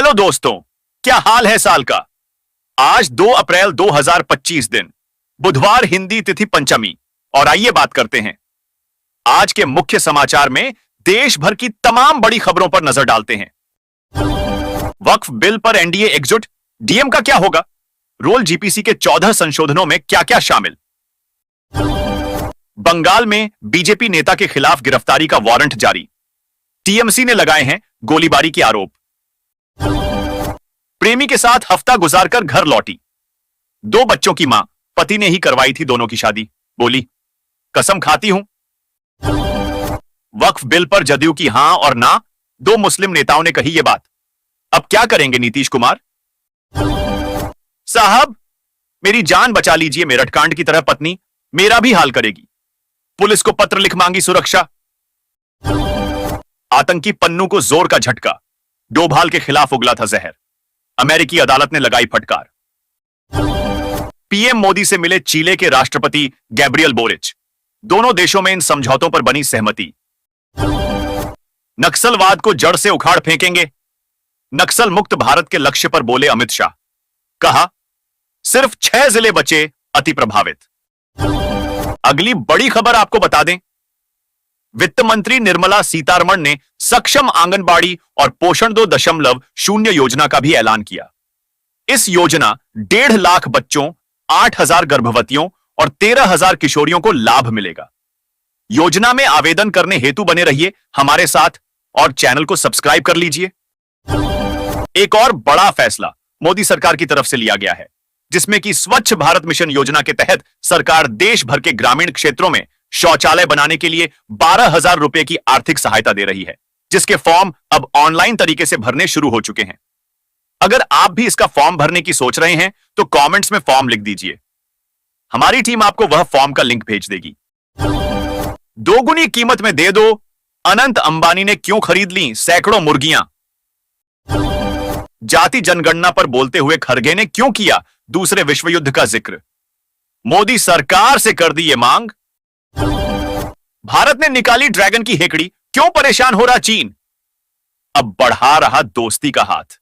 Hello दोस्तों, क्या हाल है साल का। आज 2 अप्रैल 2025 दिन बुधवार, हिंदी तिथि पंचमी। और आइए बात करते हैं आज के मुख्य समाचार में देश भर की तमाम बड़ी खबरों पर नजर डालते हैं। वक्फ बिल पर एनडीए एकजुट, डीएम का क्या होगा, रोल जीपीसी के 14 संशोधनों में क्या क्या शामिल। बंगाल में बीजेपी नेता के खिलाफ गिरफ्तारी का वारंट जारी, टीएमसी ने लगाए हैं गोलीबारी के आरोप। प्रेमी के साथ हफ्ता गुजारकर घर लौटी 2 बच्चों की मां, पति ने ही करवाई थी दोनों की शादी, बोली कसम खाती हूं। वक्फ बिल पर जदयू की हां और ना, 2 मुस्लिम नेताओं ने कही यह बात। अब क्या करेंगे नीतीश कुमार। साहब, मेरी जान बचा लीजिए, मेरठ कांड की तरह पत्नी मेरा भी हाल करेगी, पुलिस को पत्र लिख मांगी सुरक्षा। आतंकी पन्नू को जोर का झटका, डोभाल के खिलाफ उगला था जहर, अमेरिकी अदालत ने लगाई फटकार। पीएम मोदी से मिले चीले के राष्ट्रपति गैब्रियल बोरिच, दोनों देशों में इन समझौतों पर बनी सहमति। नक्सलवाद को जड़ से उखाड़ फेंकेंगे, नक्सल मुक्त भारत के लक्ष्य पर बोले अमित शाह, कहा सिर्फ 6 जिले बचे अति प्रभावित। अगली बड़ी खबर आपको बता दें, वित्त मंत्री निर्मला सीतारमण ने सक्षम आंगनबाड़ी और पोषण 2.0 योजना का भी ऐलान किया। इस योजना 1.5 लाख बच्चों, 8,000 गर्भवतियों और 13,000 किशोरियों को लाभ मिलेगा। योजना में आवेदन करने हेतु बने रहिए हमारे साथ और चैनल को सब्सक्राइब कर लीजिए। एक और बड़ा फैसला मोदी सरकार की तरफ से लिया गया है, जिसमें कि स्वच्छ भारत मिशन योजना के तहत सरकार देश भर के ग्रामीण क्षेत्रों में शौचालय बनाने के लिए 12,000 रुपए की आर्थिक सहायता दे रही है, जिसके फॉर्म अब ऑनलाइन तरीके से भरने शुरू हो चुके हैं। अगर आप भी इसका फॉर्म भरने की सोच रहे हैं तो कमेंट्स में फॉर्म लिख दीजिए, हमारी टीम आपको वह फॉर्म का लिंक भेज देगी। 2 गुनी कीमत में दे दो, अनंत अंबानी ने क्यों खरीद ली सैकड़ों मुर्गियां। जाति जनगणना पर बोलते हुए खरगे ने क्यों किया दूसरे विश्व युद्ध का जिक्र, मोदी सरकार से कर दी ये मांग। भारत ने निकाली ड्रैगन की हेकड़ी, क्यों परेशान हो रहा चीन, अब बढ़ा रहा दोस्ती का हाथ।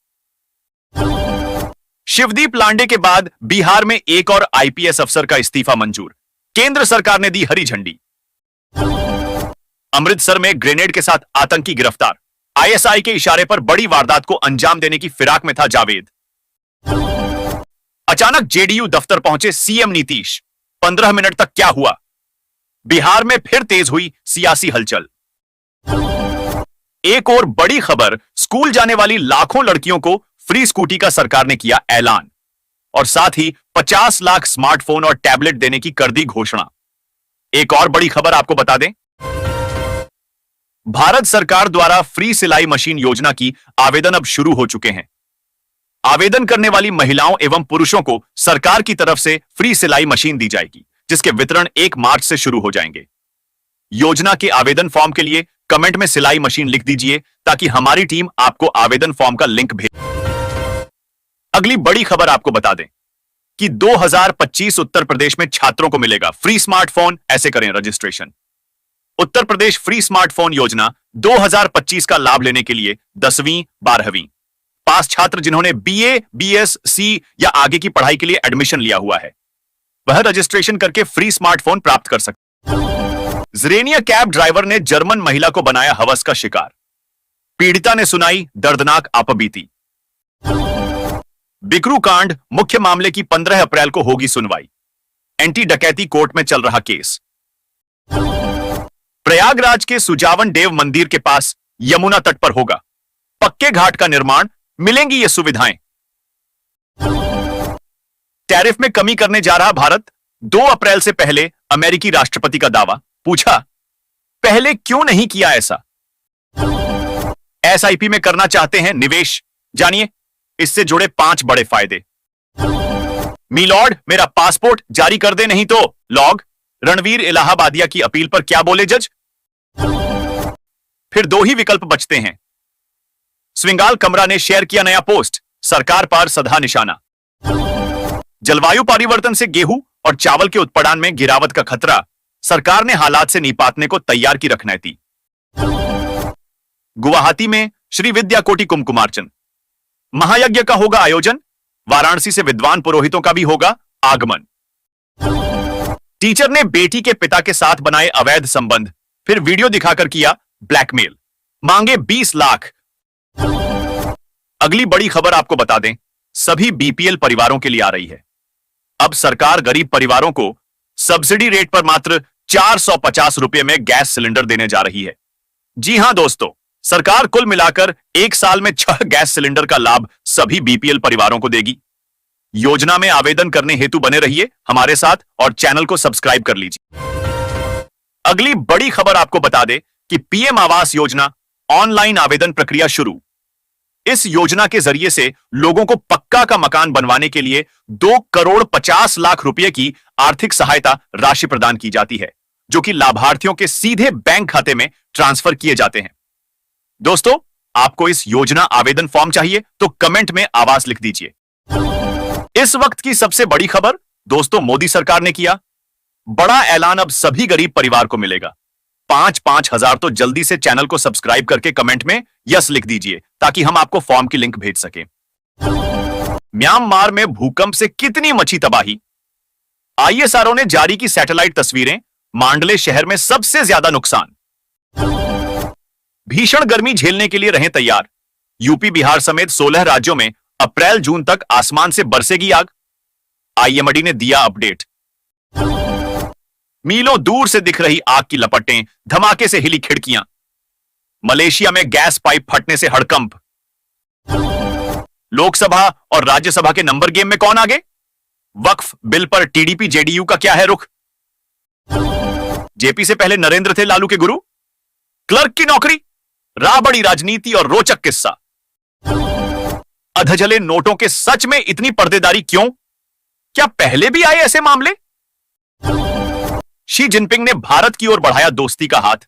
शिवदीप लांडे के बाद बिहार में एक और आईपीएस अफसर का इस्तीफा मंजूर, केंद्र सरकार ने दी हरी झंडी। अमृतसर में ग्रेनेड के साथ आतंकी गिरफ्तार, आईएसआई के इशारे पर बड़ी वारदात को अंजाम देने की फिराक में था जावेद। अचानक जेडीयू दफ्तर पहुंचे सीएम नीतीश, 15 मिनट तक क्या हुआ, बिहार में फिर तेज हुई सियासी हलचल। एक और बड़ी खबर, स्कूल जाने वाली लाखों लड़कियों को फ्री स्कूटी का सरकार ने किया ऐलान और साथ ही 50 लाख स्मार्टफोन और टैबलेट देने की कर दी घोषणा। एक और बड़ी खबर आपको बता दें, भारत सरकार द्वारा फ्री सिलाई मशीन योजना की आवेदन अब शुरू हो चुके हैं। आवेदन करने वाली महिलाओं एवं पुरुषों को सरकार की तरफ से फ्री सिलाई मशीन दी जाएगी, जिसके वितरण 1 मार्च से शुरू हो जाएंगे। योजना के आवेदन फॉर्म के लिए कमेंट में सिलाई मशीन लिख दीजिए ताकि हमारी टीम आपको आवेदन फॉर्म का लिंक भेज। अगली बड़ी खबर आपको बता दें कि 2025 उत्तर प्रदेश में छात्रों को मिलेगा फ्री स्मार्टफोन, ऐसे करें registration. Uttar Pradesh free smartphone योजना 2025 का लाभ लेने के लिए 10वीं 12वीं पास छात्र जिन्होंने बीए, बीएस, सी या आगे की पढ़ाई के लिए एडमिशन लिया हुआ है, वह रजिस्ट्रेशन करके फ्री स्मार्टफोन प्राप्त कर सकते। ज़रेनिया कैब ड्राइवर ने जर्मन महिला को बनाया हवस का शिकार, पीड़िता ने सुनाई दर्दनाक आपबीती। बिकरू कांड मुख्य मामले की 15 अप्रैल को होगी सुनवाई, एंटी डकैती कोर्ट में चल रहा केस। प्रयागराज के सुजावन देव मंदिर के पास यमुना तट पर होगा पक्के घाट का निर्माण, मिलेंगी ये सुविधाएं। टैरिफ में कमी करने जा रहा भारत, 2 अप्रैल से पहले अमेरिकी राष्ट्रपति का दावा, पूछा पहले क्यों नहीं किया ऐसा। एसआईपी में करना चाहते हैं निवेश, जानिए इससे जुड़े 5 बड़े फायदे। मीलॉर्ड मेरा पासपोर्ट जारी कर दे नहीं तो लॉग, रणवीर इलाहाबादिया की अपील पर क्या बोले जज। फिर 2 ही विकल्प बचते हैं। स्विंगाल कमरा ने शेयर किया नया पोस्ट, सरकार पर सधा निशाना। जलवायु परिवर्तन से गेहूं और चावल के उत्पादन में गिरावट का खतरा, सरकार ने हालात से निपटने को तैयार की रणनीति। गुवाहाटी में श्री विद्याकोटि कुमकुमार्चन, महायज्ञ का होगा आयोजन, वाराणसी से विद्वान पुरोहितों का भी होगा आगमन। टीचर ने बेटी के पिता के साथ बनाए अवैध संबंध, फिर वीडियो दिखाकर किया ब्लैकमेल, मांगे 20 लाख। अगली बड़ी खबर आपको बता दें, सभी बीपीएल परिवारों के लिए आ रही है। अब सरकार गरीब परिवारों को सब्सिडी रेट पर मात्र 450 रुपए में गैस सिलेंडर देने जा रही है। जी हां दोस्तों, सरकार कुल मिलाकर 1 साल में 6 गैस सिलेंडर का लाभ सभी बीपीएल परिवारों को देगी। योजना में आवेदन करने हेतु बने रहिए हमारे साथ और चैनल को सब्सक्राइब कर लीजिए। अगली बड़ी खबर आपको बता दे कि पीएम आवास योजना ऑनलाइन आवेदन प्रक्रिया शुरू। इस योजना के जरिए से लोगों को पक्का का मकान बनवाने के लिए 2 करोड़ 50 लाख रुपए की आर्थिक सहायता राशि प्रदान की जाती है, जो कि लाभार्थियों के सीधे बैंक खाते में ट्रांसफर किए जाते हैं। दोस्तों, आपको इस योजना आवेदन फॉर्म चाहिए तो कमेंट में आवास लिख दीजिए। इस वक्त की सबसे बड़ी खबर दोस्तों, मोदी सरकार ने किया बड़ा ऐलान, अब सभी गरीब परिवार को मिलेगा 5-5 हजार। तो जल्दी से चैनल को सब्सक्राइब करके कमेंट में यस लिख दीजिए ताकि हम आपको फॉर्म की लिंक भेज सकें। म्यांमार में भूकंप से कितनी मची तबाही, आईएसआरओ ने जारी की सैटेलाइट तस्वीरें, मांडले शहर में सबसे ज्यादा नुकसान। भीषण गर्मी झेलने के लिए रहें तैयार, यूपी बिहार समेत 16 राज्यों में अप्रैल जून तक आसमान से बरसेगी आग, आईएमडी ने दिया अपडेट। मीलों दूर से दिख रही आग की लपटें, धमाके से हिली खिड़कियां। मलेशिया में गैस पाइप फटने से हड़कंप। लोकसभा और राज्यसभा के नंबर गेम में कौन आगे, वक्फ बिल पर टीडीपी जेडीयू का क्या है रुख। जेपी से पहले नरेंद्र थे लालू के गुरु, क्लर्क की नौकरी, राबड़ी राजनीति और रोचक किस्सा। अधजले नोटों के सच में इतनी पर्देदारी क्यों, क्या पहले भी आए ऐसे मामले। शी जिनपिंग ने भारत की ओर बढ़ाया दोस्ती का हाथ,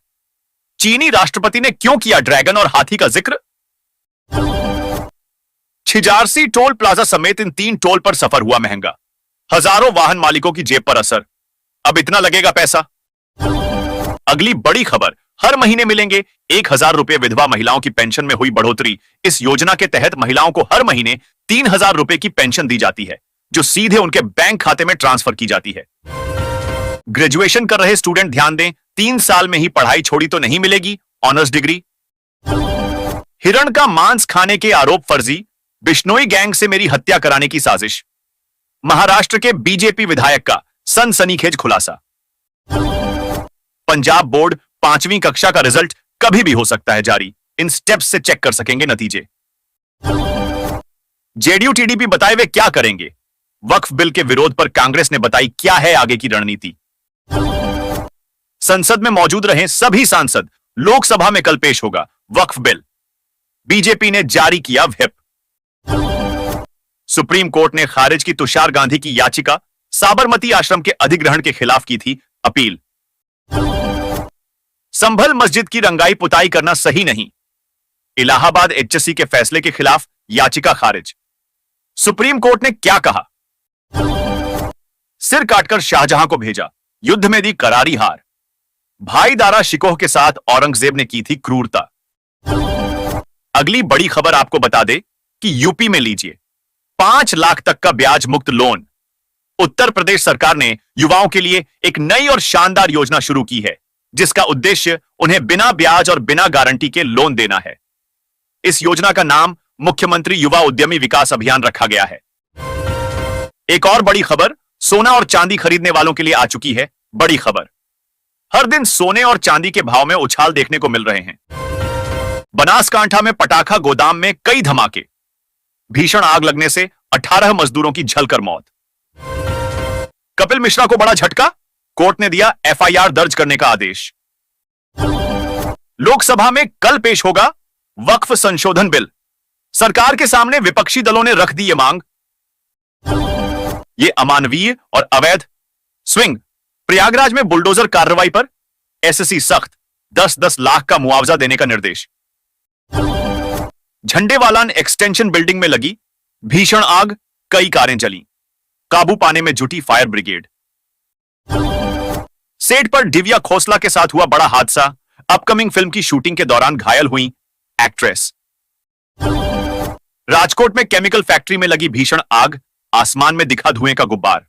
चीनी राष्ट्रपति ने क्यों किया ड्रैगन और हाथी का जिक्र। छिजारसी टोल प्लाजा समेत इन 3 टोल पर सफर हुआ महंगा, हजारों वाहन मालिकों की जेब पर असर, अब इतना लगेगा पैसा। अगली बड़ी खबर, हर महीने मिलेंगे 1000 रुपए, विधवा महिलाओं की पेंशन में हुई बढ़ोतरी। इस योजना के तहत महिलाओं को हर महीने 3000 रुपए की पेंशन दी जाती है, जो सीधे उनके बैंक खाते में ट्रांसफर की जाती है। ग्रेजुएशन कर रहे स्टूडेंट ध्यान दें, 3 साल में ही पढ़ाई छोड़ी तो नहीं मिलेगी ऑनर्स डिग्री। हिरण का मांस खाने के आरोप फर्जी, बिश्नोई गैंग से मेरी हत्या कराने की साजिश। महाराष्ट्र के बीजेपी विधायक का सनसनीखेज खुलासा। पंजाब बोर्ड 5वीं कक्षा का रिजल्ट कभी भी हो सकता है जारी, इन स्टेप्स से चेक कर सकेंगे नतीजे। जेडीयू टीडीपी बताए वे क्या करेंगे, वक्फ बिल के विरोध पर कांग्रेस ने बताई क्या है आगे की रणनीति। संसद में मौजूद रहे सभी सांसद, लोकसभा में कल पेश होगा वक्फ बिल, बीजेपी ने जारी किया व्हिप। सुप्रीम कोर्ट ने खारिज की तुषार गांधी की याचिका, साबरमती आश्रम के अधिग्रहण के खिलाफ की थी अपील। संभल मस्जिद की रंगाई पुताई करना सही नहीं, इलाहाबाद एचएससी के फैसले के खिलाफ याचिका खारिज। सुप्रीम कोर्ट ने क्या कहा, सिर काटकर शाहजहां को भेजा, युद्ध में दी करारी हार। भाई दारा शिकोह के साथ औरंगजेब ने की थी क्रूरता। अगली बड़ी खबर आपको बता दे कि यूपी में लीजिए 5 लाख तक का ब्याज मुक्त लोन। उत्तर प्रदेश सरकार ने युवाओं के लिए एक नई और शानदार योजना शुरू की है, जिसका उद्देश्य उन्हें बिना ब्याज और बिना गारंटी के लोन देना है। इस योजना का नाम मुख्यमंत्री युवा उद्यमी विकास अभियान रखा गया है। एक और बड़ी खबर, सोना और चांदी खरीदने वालों के लिए आ चुकी है बड़ी खबर। हर दिन सोने और चांदी के भाव में उछाल देखने को मिल रहे हैं। बनासकांठा में पटाखा गोदाम में कई धमाके, भीषण आग लगने से 18 मजदूरों की जलकर मौत। कपिल मिश्रा को बड़ा झटका, कोर्ट ने दिया एफआईआर दर्ज करने का आदेश। लोकसभा में कल पेश होगा वक्फ संशोधन बिल, सरकार के सामने विपक्षी दलों ने रख दी ये मांग। ये अमानवीय और अवैध स्विंग, प्रयागराज में बुलडोजर कार्रवाई पर एसएससी सख्त, 10-10 लाख का मुआवजा देने का निर्देश। झंडेवालान एक्सटेंशन बिल्डिंग में लगी भीषण आग, कई कारें जलीं, काबू पाने में जुटी फायर ब्रिगेड। सेट पर दिव्या खोसला के साथ हुआ बड़ा हादसा, अपकमिंग फिल्म की शूटिंग के दौरान घायल हुई एक्ट्रेस। राजकोट में केमिकल फैक्ट्री में लगी भीषण आग, आसमान में दिखा धुएं का गुब्बार।